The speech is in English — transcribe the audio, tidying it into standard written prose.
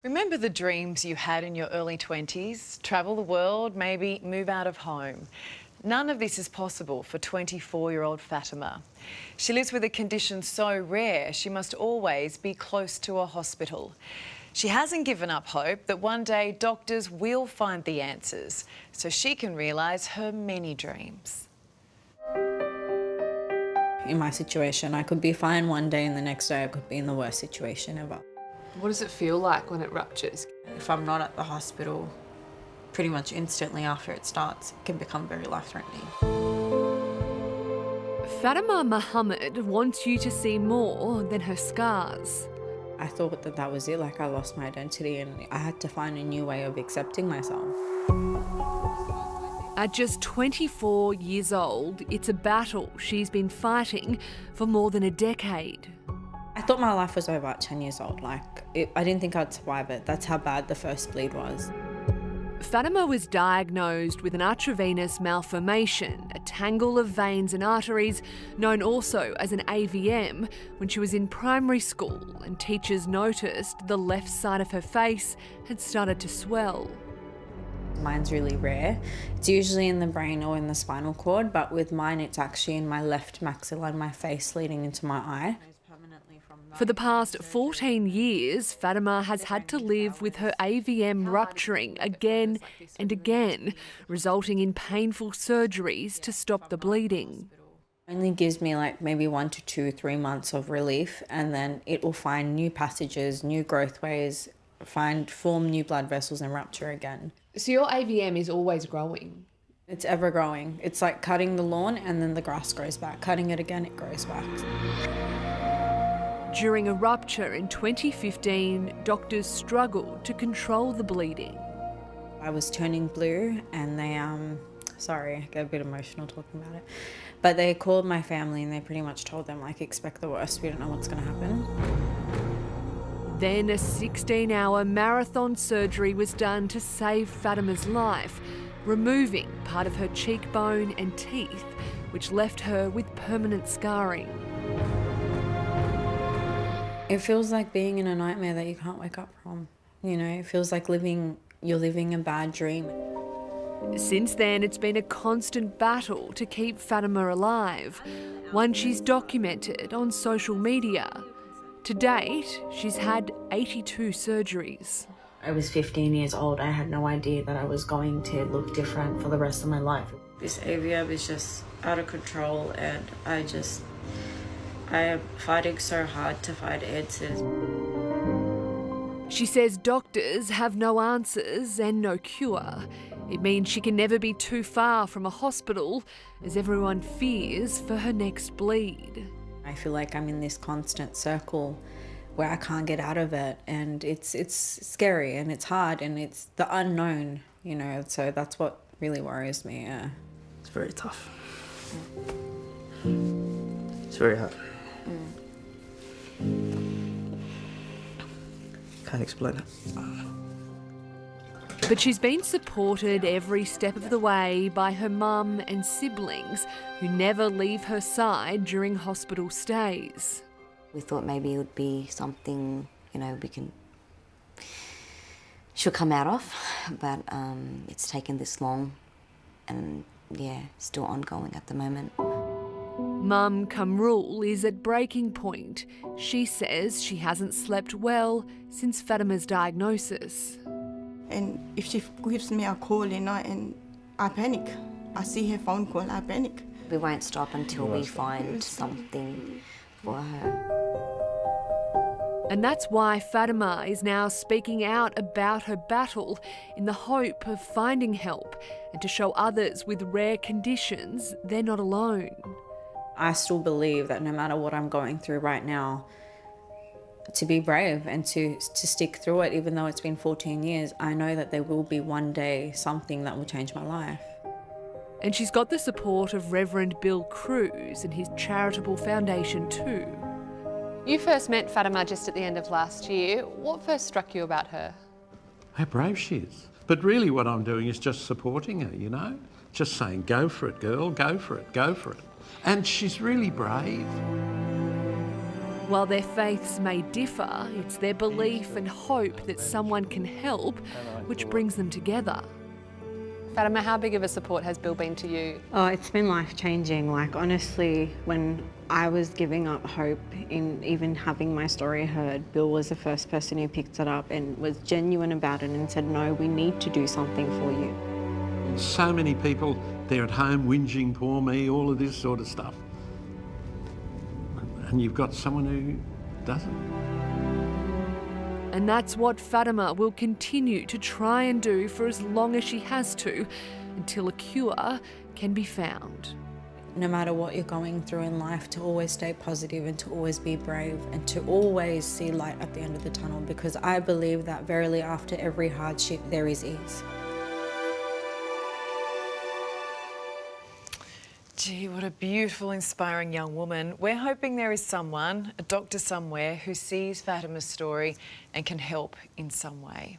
Remember the dreams you had in your early 20s? Travel the world, maybe move out of home. None of this is possible for 24-year-old Fatima. She lives with a condition so rare she must always be close to a hospital. She hasn't given up hope that one day doctors will find the answers so she can realise her many dreams. In my situation, I could be fine one day and the next day I could be in the worst situation ever. What does it feel like when it ruptures? If I'm not at the hospital, pretty much instantly after it starts, it can become very life-threatening. Fatima Mohammed wants you to see more than her scars. I thought that that was it, like I lost my identity and I had to find a new way of accepting myself. At just 24 years old, it's a battle she's been fighting for more than a decade. I thought my life was over at 10 years old. I didn't think I'd survive it. That's how bad the first bleed was. Fatima was diagnosed with an arteriovenous malformation, a tangle of veins and arteries, known also as an AVM, when she was in primary school, and teachers noticed the left side of her face had started to swell. Mine's really rare. It's usually in the brain or in the spinal cord, but with mine it's actually in my left maxilla, my face leading into my eye. For the past 14 years, Fatima has had to live with her AVM rupturing again and again, resulting in painful surgeries to stop the bleeding. It only gives me like maybe 1 to 2, 3 months of relief, and then it will find new passages, new growth ways, form new blood vessels and rupture again. So your AVM is always growing? It's ever growing. It's like cutting the lawn and then the grass grows back. Cutting it again, it grows back. During a rupture in 2015, doctors struggled to control the bleeding. I was turning blue and they, sorry, I get a bit emotional talking about it, but they called my family and they pretty much told them, like, expect the worst, we don't know what's going to happen. Then a 16-hour marathon surgery was done to save Fatima's life, removing part of her cheekbone and teeth, which left her with permanent scarring. It feels like being in a nightmare that you can't wake up from. You know, it feels like you're living a bad dream. Since then, it's been a constant battle to keep Fatima alive, one she's documented on social media. To date, she's had 82 surgeries. I was 15 years old. I had no idea that I was going to look different for the rest of my life. This AVM is just out of control and I am fighting so hard to find answers. She says doctors have no answers and no cure. It means she can never be too far from a hospital, as everyone fears for her next bleed. I feel like I'm in this constant circle where I can't get out of it, and it's scary and it's hard and it's the unknown, you know, so that's what really worries me. Yeah. It's very tough. It's very hard. Can't explain it. But she's been supported every step of the way by her mum and siblings, who never leave her side during hospital stays. We thought maybe it would be something, she'll come out of, but it's taken this long and, yeah, still ongoing at the moment. Mum Kamrul is at breaking point. She says she hasn't slept well since Fatima's diagnosis. And if she gives me a call at night and I panic, I see her phone call, I panic. We won't stop until we find something for her. And that's why Fatima is now speaking out about her battle in the hope of finding help and to show others with rare conditions they're not alone. I still believe that no matter what I'm going through right now, to be brave and to stick through it, even though it's been 14 years, I know that there will be one day something that will change my life. And she's got the support of Reverend Bill Cruz and his charitable foundation too. You first met Fatima just at the end of last year. What first struck you about her? How brave she is. But really what I'm doing is just supporting her, you know? Just saying, go for it, girl, go for it, go for it. And she's really brave. While their faiths may differ, it's their belief and hope that someone can help which brings them together. Fatima, how big of a support has Bill been to you? Oh, it's been life-changing. Like, honestly, when I was giving up hope in even having my story heard, Bill was the first person who picked it up and was genuine about it and said, no, we need to do something for you. So many people, they're at home whinging, poor me, all of this sort of stuff. And you've got someone who doesn't. And that's what Fatima will continue to try and do for as long as she has to, until a cure can be found. No matter what you're going through in life, to always stay positive and to always be brave and to always see light at the end of the tunnel, because I believe that verily after every hardship there is ease. Gee, what a beautiful, inspiring young woman. We're hoping there is someone, a doctor somewhere, who sees Fatima's story and can help in some way.